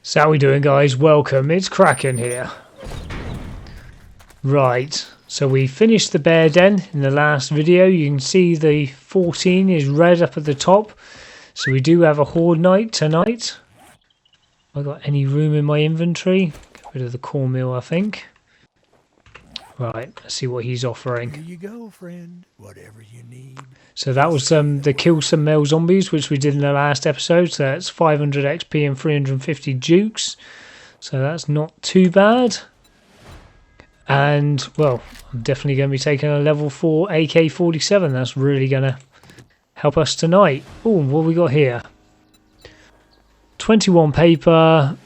So how we doing, guys? Welcome, it's Kraken here. Right, so we finished the bear den in the last video. You can see the 14 is red up at the top. So we do have a horde night tonight. Have I got any room in my inventory? Get rid of the cornmeal, I think. Right, let's see what he's offering. Here you go, friend. Whatever you need. So that was the kill some male zombies, which we did in the last episode. So that's 500 XP and 350 dukes. So that's not too bad. And, well, I'm definitely going to be taking a level 4 AK-47. That's really going to help us tonight. Oh, what we got here? 21 paper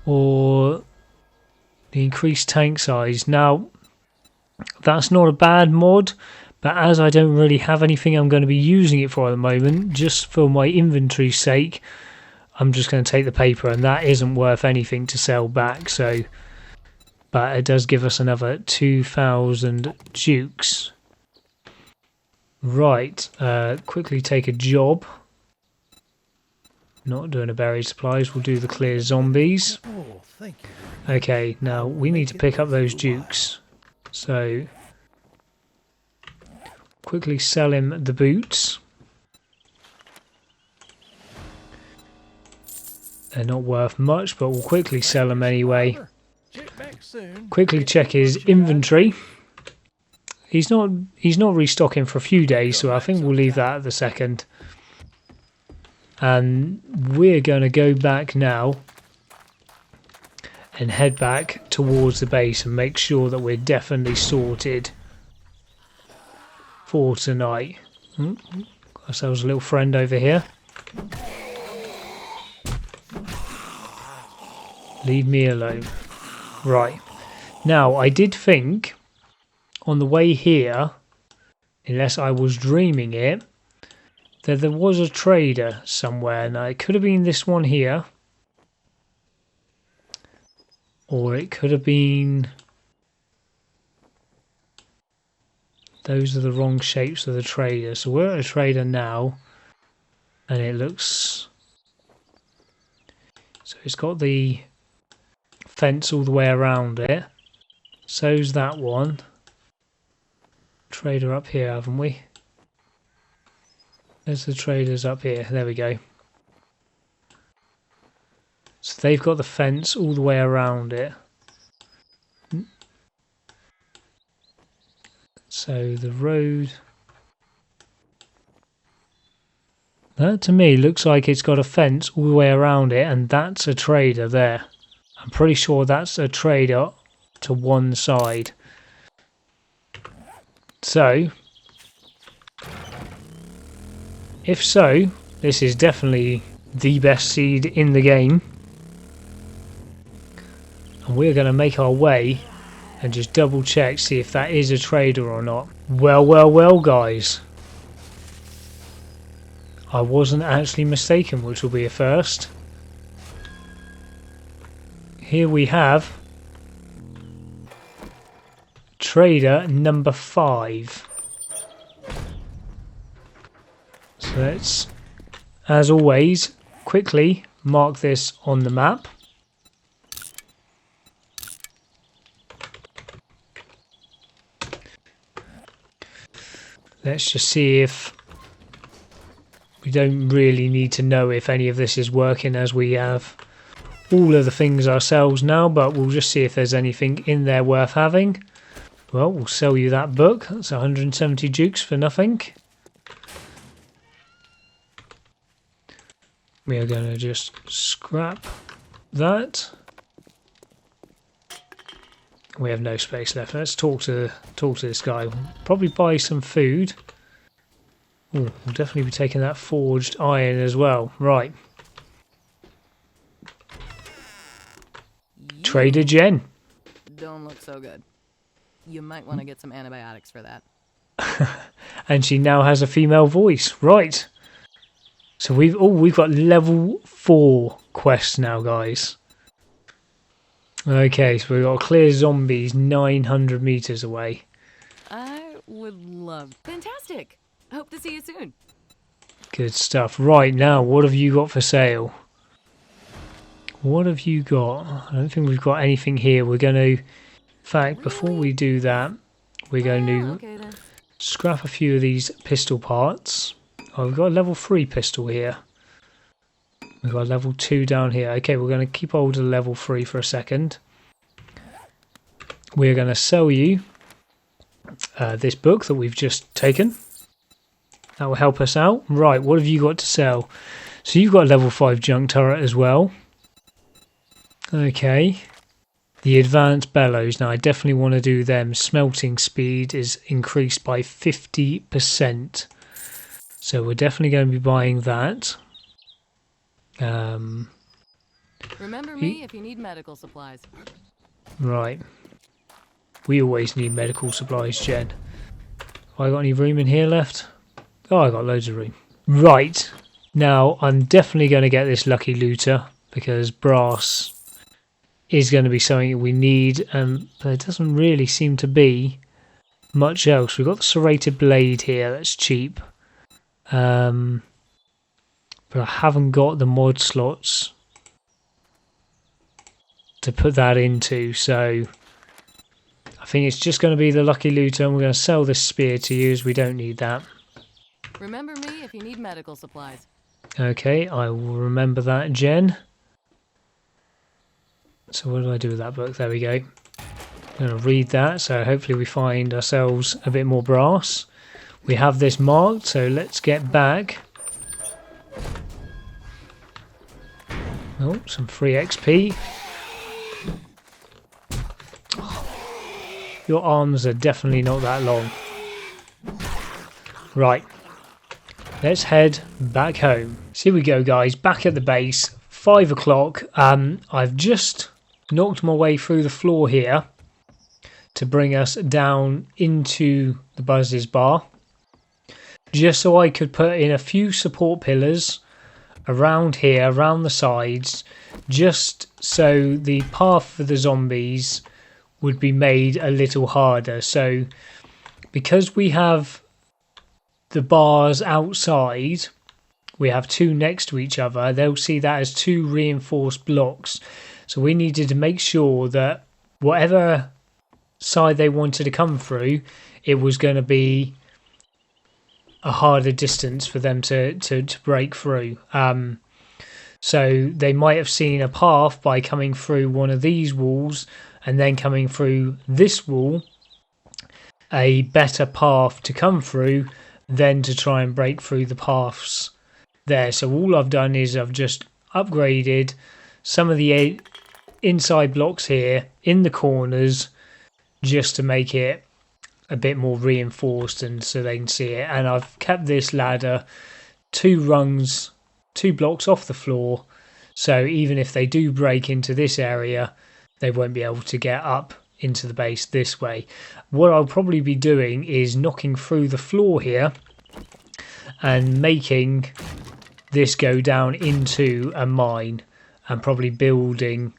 or the increased tank size. Now, that's not a bad mod, but as I don't really have anything I'm going to be using it for at the moment, just for my inventory's sake, I'm just going to take the paper, and that isn't worth anything to sell back. So, but it does give us another 2,000 dukes. Right, quickly take a job. Not doing a buried supplies, we'll do the clear zombies. Oh, thank you. Okay, now we need to pick up those dukes. So, quickly sell him the boots. They're not worth much, but we'll quickly sell them anyway. Quickly check his inventory. He's not restocking for a few days, so I think we'll leave that at the second. And we're going to go back now and head back towards the base and make sure that we're definitely sorted for tonight. Got ourselves a little friend over here. Leave me alone. Right. Now, I did think on the way here, unless I was dreaming it, that there was a trader somewhere. Now, it could have been this one here. Or it could have been... Those are the wrong shapes of the trader. So we're at a trader now. And it looks... So it's got the fence all the way around it. So's that one. Trader up here, haven't we? There's the traders up here. There we go. So they've got the fence all the way around it. So the road... That to me looks like it's got a fence all the way around it, and that's a trader there. I'm pretty sure that's a trader to one side. So, if so, this is definitely the best seed in the game. And we're going to make our way and just double check, see if that is a trader or not. Well, well, well, guys. I wasn't actually mistaken, which will be a first. Here we have trader number 5. So let's, as always, quickly mark this on the map. Let's just see if... We don't really need to know if any of this is working, as we have all of the things ourselves now, but we'll just see if there's anything in there worth having. Well, we'll sell you that book. That's 170 dukes for nothing. We are going to just scrap that. We have no space left. Let's talk to this guy. We'll probably buy some food. Ooh, we'll definitely be taking that forged iron as well. Right. Trader Jen. Don't look so good. You might want to get some antibiotics for that. And she now has a female voice. Right. So we've got level 4 quests now, guys. Okay, so we've got clear zombies 900 meters away. I Would love. Fantastic. Hope to see you soon. Good stuff. Right, now, what have you got for sale? What have you got? I don't think we've got anything here. We're going to... In fact, before we do that, we're going to Okay then. scrap a few of these pistol parts. Oh, we've got a level 3 pistol here. We've got a level 2 down here. Okay, we're going to keep hold of the level 3 for a second. We're going to sell you this book that we've just taken. That will help us out. Right, what have you got to sell? So you've got a level 5 junk turret as well. Okay. The advanced bellows. Now I definitely want to do them. Smelting speed is increased by 50%. So we're definitely going to be buying that. Remember me if you need medical supplies. Right. We always need medical supplies, Jen. Have I got any room in here left? Oh, I got loads of room. Right. Now, I'm definitely going to get this lucky looter because brass is going to be something we need, and there doesn't really seem to be much else. We've got the serrated blade here, that's cheap. But I haven't got the mod slots to put that into, so I think it's just going to be the lucky looter, and we're going to sell this spear to you as we don't need that. Remember me if you need medical supplies. Okay, I will remember that, Jen. So what do I do with that book? There we go. I'm going to read that, so hopefully we find ourselves a bit more brass. We have this marked, so let's get back. Oh, some free XP. Your arms are definitely not that long. Right. Let's head back home. So here we go, guys. Back at the base. 5 o'clock. I've just knocked my way through the floor here to bring us down into the Buzz's bar. Just so I could put in a few support pillars around here, around the sides, just so the path for the zombies would be made a little harder. So because we have the bars outside, we have 2 next to each other, they'll see that as 2 reinforced blocks. So we needed to make sure that whatever side they wanted to come through, it was going to be a harder distance for them to break through. So they might have seen a path by coming through one of these walls and then coming through this wall, a better path to come through than to try and break through the paths there. So all I've done is I've just upgraded some of the inside blocks here in the corners just to make it a bit more reinforced and so they can see it. And I've kept this ladder 2 rungs, 2 blocks off the floor, so even if they do break into this area, they won't be able to get up into the base this way. What I'll probably be doing is knocking through the floor here and making this go down into a mine and probably building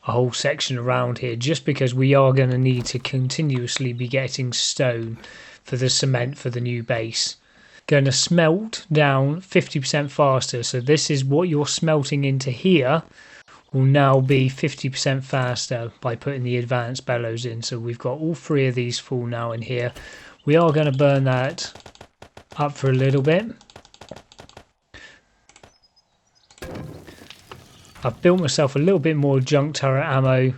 a whole section around here, just because we are going to need to continuously be getting stone for the cement for the new base. Going to smelt down 50% faster, so this is what you're smelting into here will now be 50% faster by putting the advanced bellows in. So we've got all 3 of these full now in here. We are going to burn that up for a little bit. I've built myself a little bit more junk turret ammo.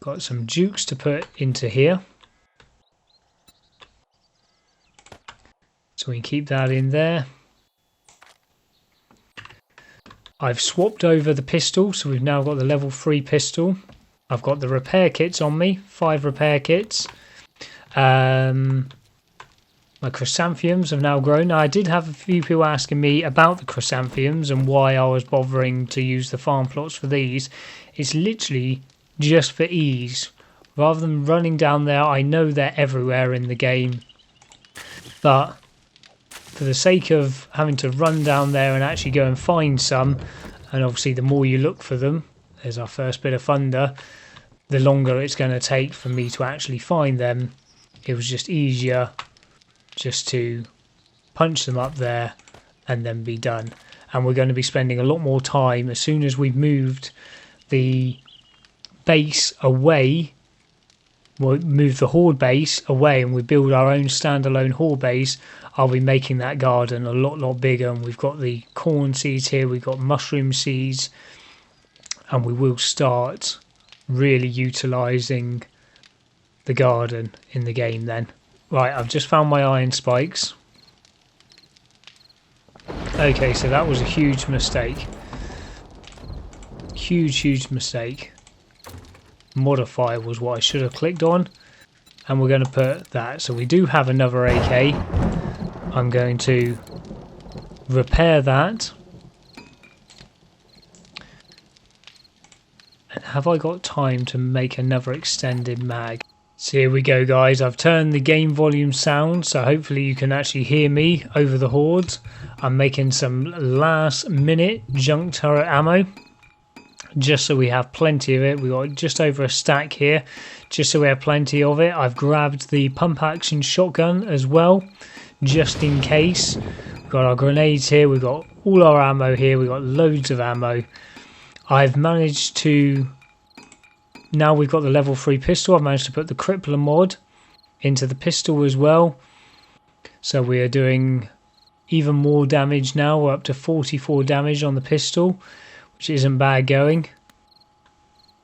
Got some jukes to put into here, so we can keep that in there. I've swapped over the pistol, so we've now got the level 3 pistol. I've got the repair kits on me, 5 repair kits. My chrysanthemums have now grown. Now, I did have a few people asking me about the chrysanthemums and why I was bothering to use the farm plots for these. It's literally just for ease. Rather than running down there, I know they're everywhere in the game, but for the sake of having to run down there and actually go and find some, and obviously the more you look for them, there's our first bit of thunder, the longer it's going to take for me to actually find them. It was just easier just to punch them up there and then be done. And we're going to be spending a lot more time as soon as we've moved the base away. We'll move the horde base away and we build our own standalone horde base. I'll be making that garden a lot bigger, and we've got the corn seeds here, we've got mushroom seeds, and we will start really utilising the garden in the game then. Right, I've just found my iron spikes. Okay, so that was a huge mistake. Huge mistake. Modify was what I should have clicked on, and we're going to put that. So we do have another AK. I'm going to repair that. And have I got time to make another extended mag? So here we go, guys. I've turned the game volume sound, so hopefully you can actually hear me over the hordes. I'm making some last minute junk turret ammo, just so we have plenty of it. We've got just over a stack here, just so we have plenty of it. I've grabbed the pump action shotgun as well, just in case. We've got our grenades here, we've got all our ammo here, we've got loads of ammo. I've managed to, now we've got the level 3 pistol, I've managed to put the crippler mod into the pistol as well. So we are doing even more damage now. We're up to 44 damage on the pistol, which isn't bad going.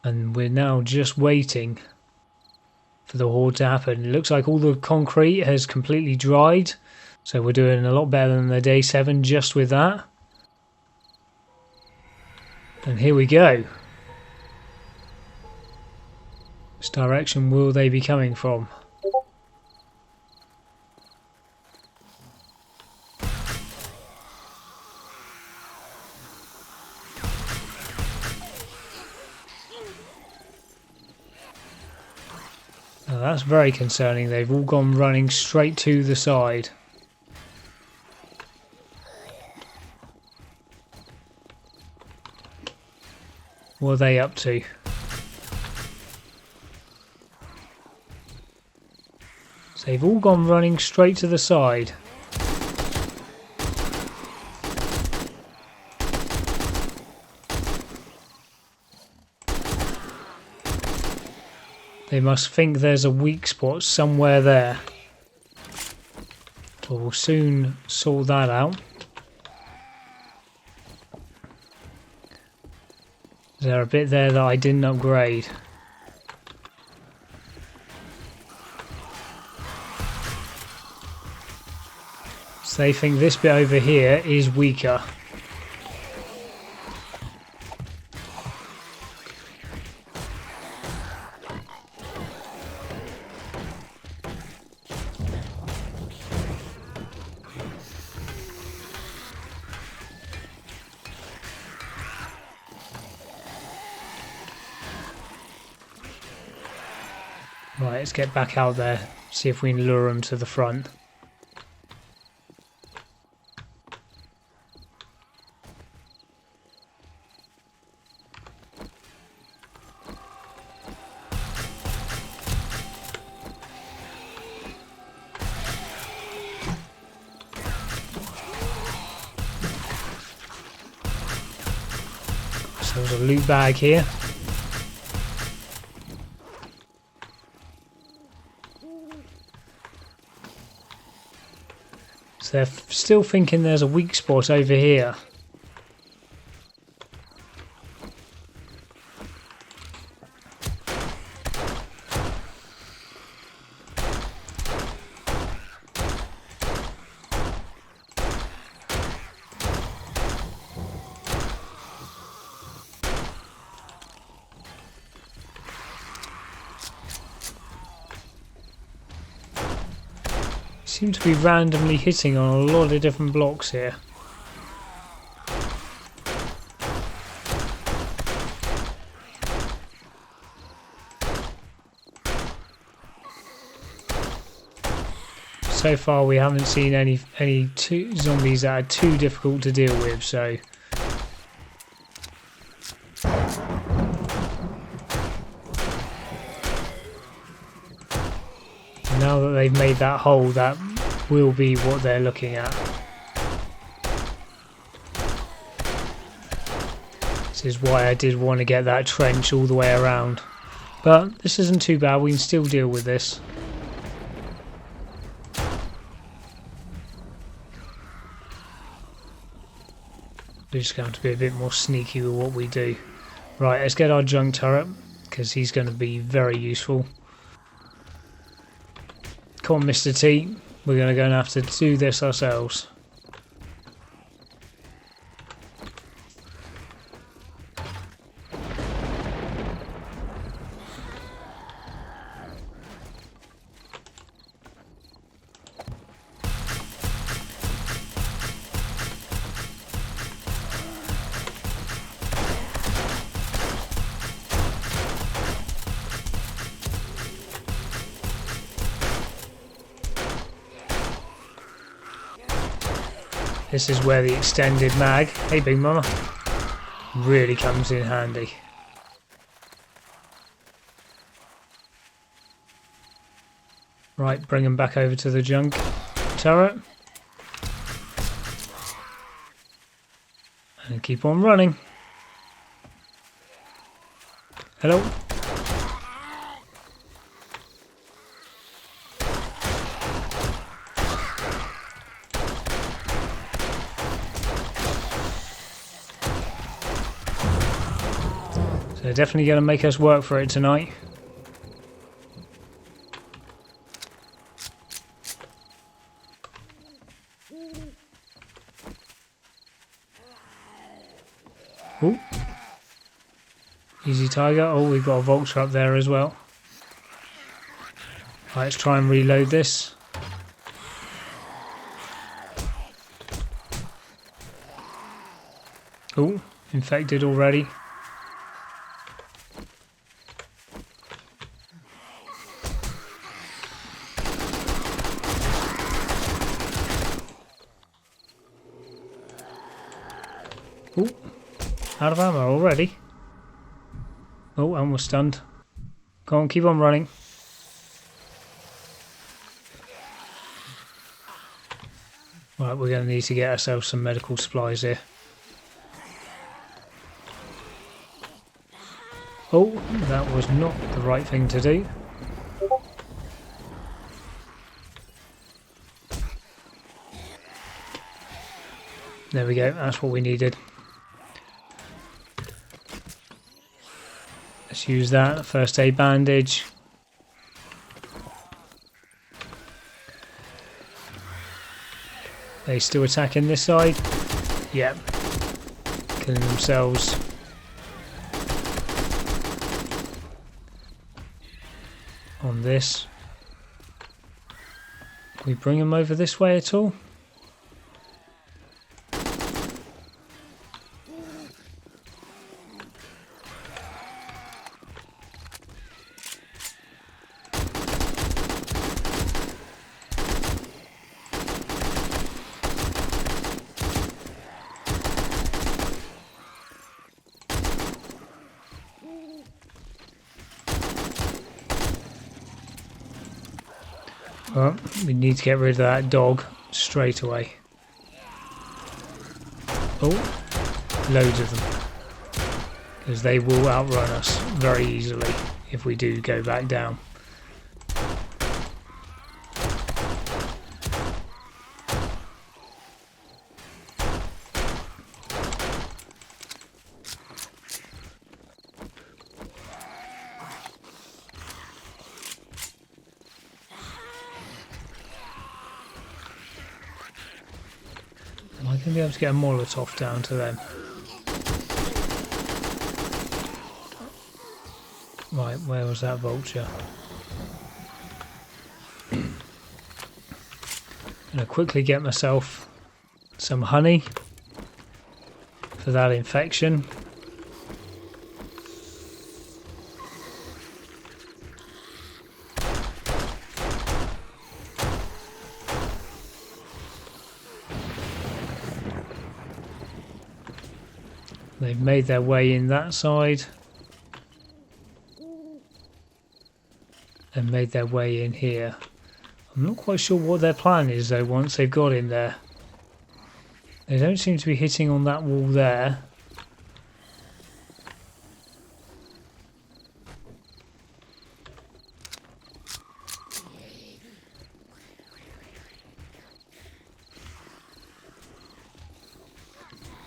And we're now just waiting for the horde to happen. It looks like all the concrete has completely dried, so we're doing a lot better than the day 7 just with that. And here we go. Which direction will they be coming from? Now that's very concerning. They've all gone running straight to the side. What are they up to? So they've all gone running straight to the side. They must think there's a weak spot somewhere there. But we'll soon sort that out. Is there a bit there that I didn't upgrade? So they think this bit over here is weaker. Right, let's get back out there, see if we can lure them to the front. So there's a loot bag here. So they're still thinking there's a weak spot over here. Seem to be randomly hitting on a lot of different blocks here. So far we haven't seen any two zombies that are too difficult to deal with, so now that they've made that hole, that will be what they're looking at. This is why I did want to get that trench all the way around. But this isn't too bad, we can still deal with this. We're just going to have to be a bit more sneaky with what we do. Right, let's get our junk turret, because he's going to be very useful. Come on, Mr. T. We're going to have to do this ourselves. This is where the extended mag, hey Big Mama, really comes in handy. Right, bring them back over to the junk turret. And keep on running. Hello? They're definitely going to make us work for it tonight. Ooh. Easy Tiger. Oh, we've got a vulture up there as well. Right, let's try and reload this. Oh, infected already. Oh, out of ammo already. Oh, and we're stunned. Go on, keep on running. Right, we're going to need to get ourselves some medical supplies here. Oh, that was not the right thing to do. There we go, that's what we needed. Let's use that, first aid bandage. They still attacking this side? Yep. Killing themselves. On this. Can we bring them over this way at all? Well, we need to get rid of that dog straight away. Oh, loads of them. Because they will outrun us very easily if we do go back down. Am I going to be able to get a Molotov down to them? Right, where was that vulture? I'm going to quickly get myself some honey for that infection. They've made their way in that side and made their way in here. I'm not quite sure what their plan is though once they've got in there. They don't seem to be hitting on that wall there.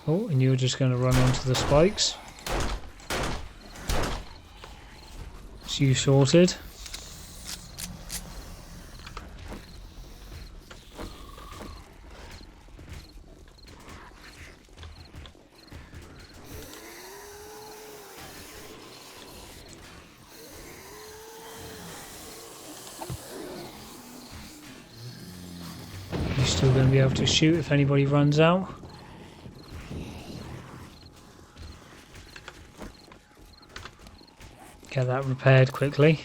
Oh, and you're just going to run onto the spikes. So you sorted. You're still going to be able to shoot if anybody runs out. Get that repaired quickly.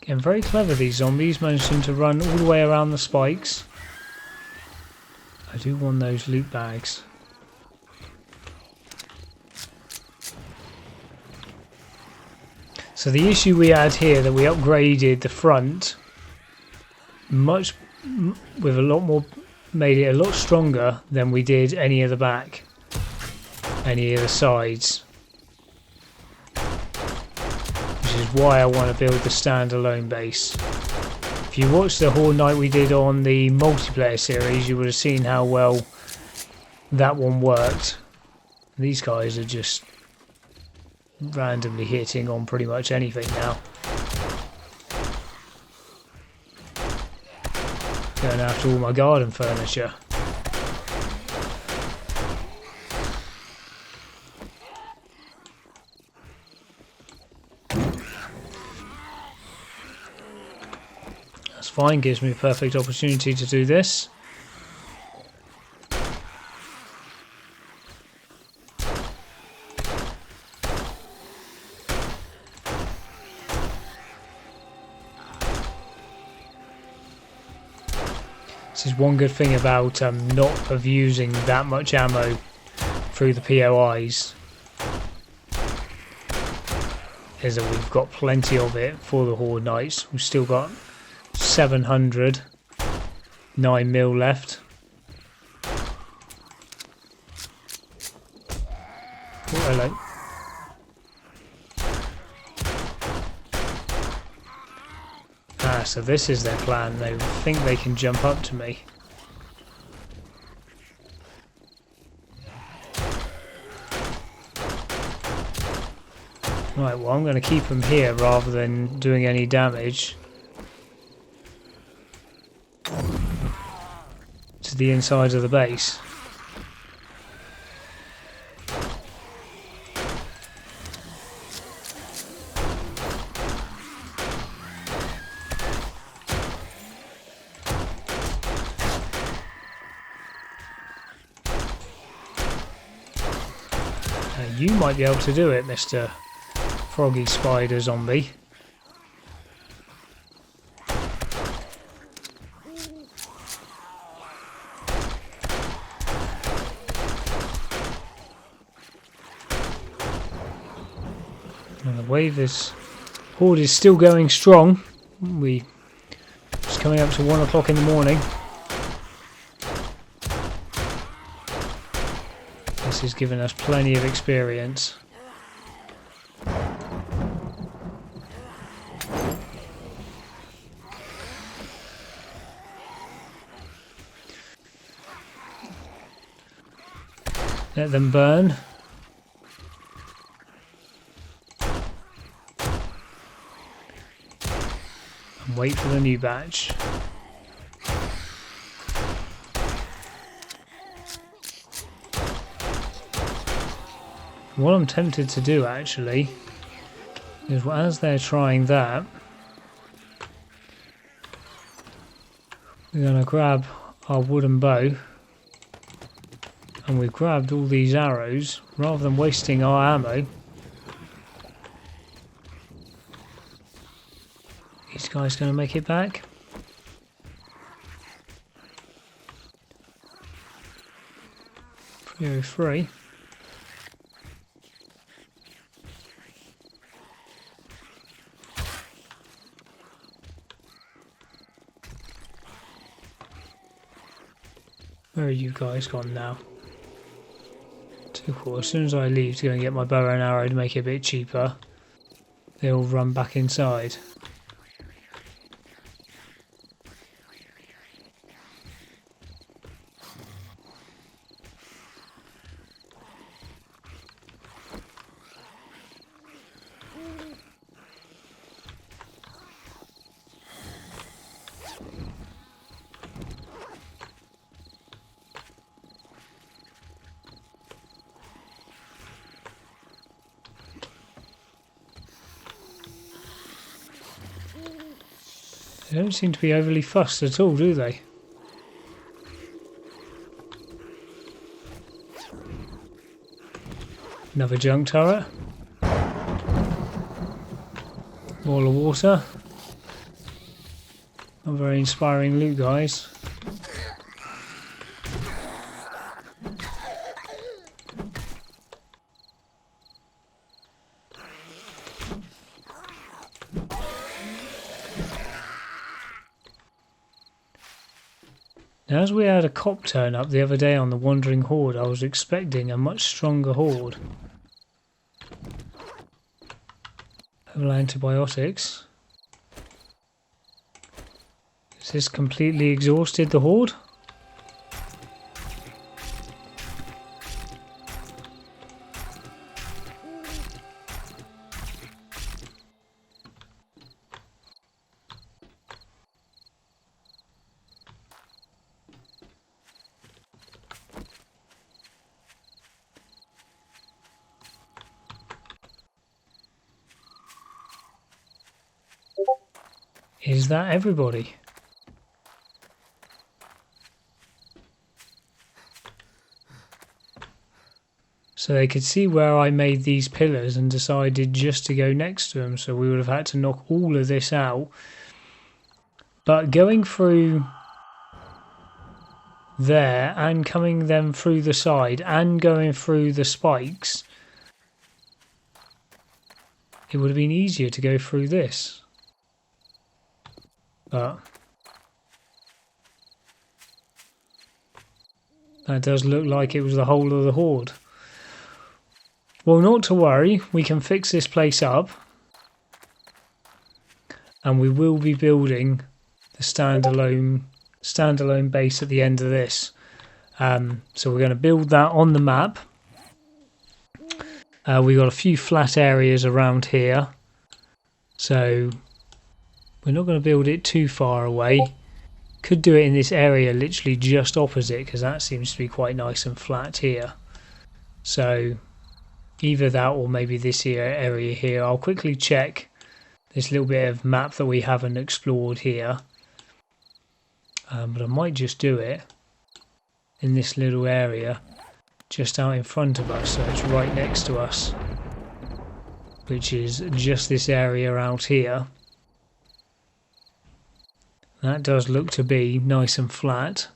Again, very clever these zombies, managing to run all the way around the spikes. I do want those loot bags. So the issue we had here, that we upgraded the front with a lot more, made it a lot stronger than we did any of the back, any of the sides. Which is why I want to build the standalone base. If you watched the Horde night we did on the multiplayer series, you would have seen how well that one worked. These guys are just randomly hitting on pretty much anything now. Going after all my garden furniture. That's fine, gives me a perfect opportunity to do this. This is one good thing about not using that much ammo through the POIs, is that we've got plenty of it for the Horde nights. We've still got 700 9mm left. Oh, hello. Ah, so this is their plan. They think they can jump up to me. Right, well, I'm going to keep them here rather than doing any damage to the inside of the base. You might be able to do it, Mr. Froggy Spider Zombie. And the wave is... Horde is still going strong. It's coming up to 1 o'clock in the morning. This has given us plenty of experience. Let them burn. And wait for the new batch. What I'm tempted to do actually is, as they're trying that, We're going to grab our wooden bow. And we've grabbed all these arrows. Rather than wasting our ammo, these guys going to make it back? Free. Where are you guys gone now? Too cool. As soon as I leave to go and get my bow and arrow to make it a bit cheaper, they all run back inside. They don't seem to be overly fussed at all, do they? Another junk turret. Wall of water. Not very inspiring loot, guys. Now, as we had a cop turn up the other day on the Wandering Horde, I was expecting a much stronger horde. Level antibiotics. Has this completely exhausted the horde? Is that everybody? So they could see where I made these pillars and decided just to go next to them, so we would have had to knock all of this out. But going through there and coming them through the side and going through the spikes, it would have been easier to go through this. But that does look like it was the whole of the horde. Well, not to worry, we can fix this place up, and we will be building the standalone base at the end of this. So we're going to build that on the map. We've got a few flat areas around here, so we're not going to build it too far away. Could do it in this area literally just opposite, because that seems to be quite nice and flat here. So either that or maybe this area here. I'll quickly check this little bit of map that we haven't explored here. But I might just do it in this little area just out in front of us, so it's right next to us, which is just this area out here. That does look to be nice and flat.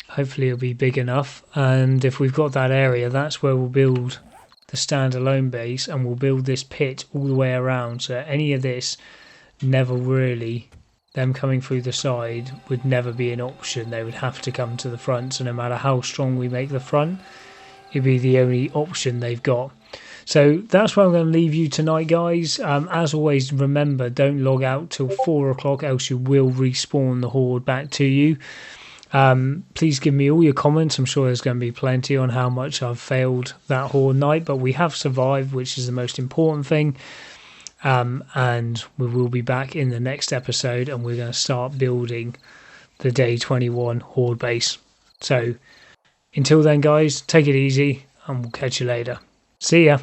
Hopefully it'll be big enough, and if we've got that area, that's where we'll build the standalone base, and we'll build this pit all the way around, so any of this never really, them coming through the side would never be an option. They would have to come to the front, so no matter how strong we make the front, it'd be the only option they've got. So that's where I'm going to leave you tonight, guys. As always, remember, don't log out till 4 o'clock, else you will respawn the horde back to you. Please give me all your comments. I'm sure there's going to be plenty on how much I've failed that horde night, but we have survived, which is the most important thing. And we will be back in the next episode, and we're going to start building the day 21 horde base. So until then, guys, take it easy, and we'll catch you later. See ya.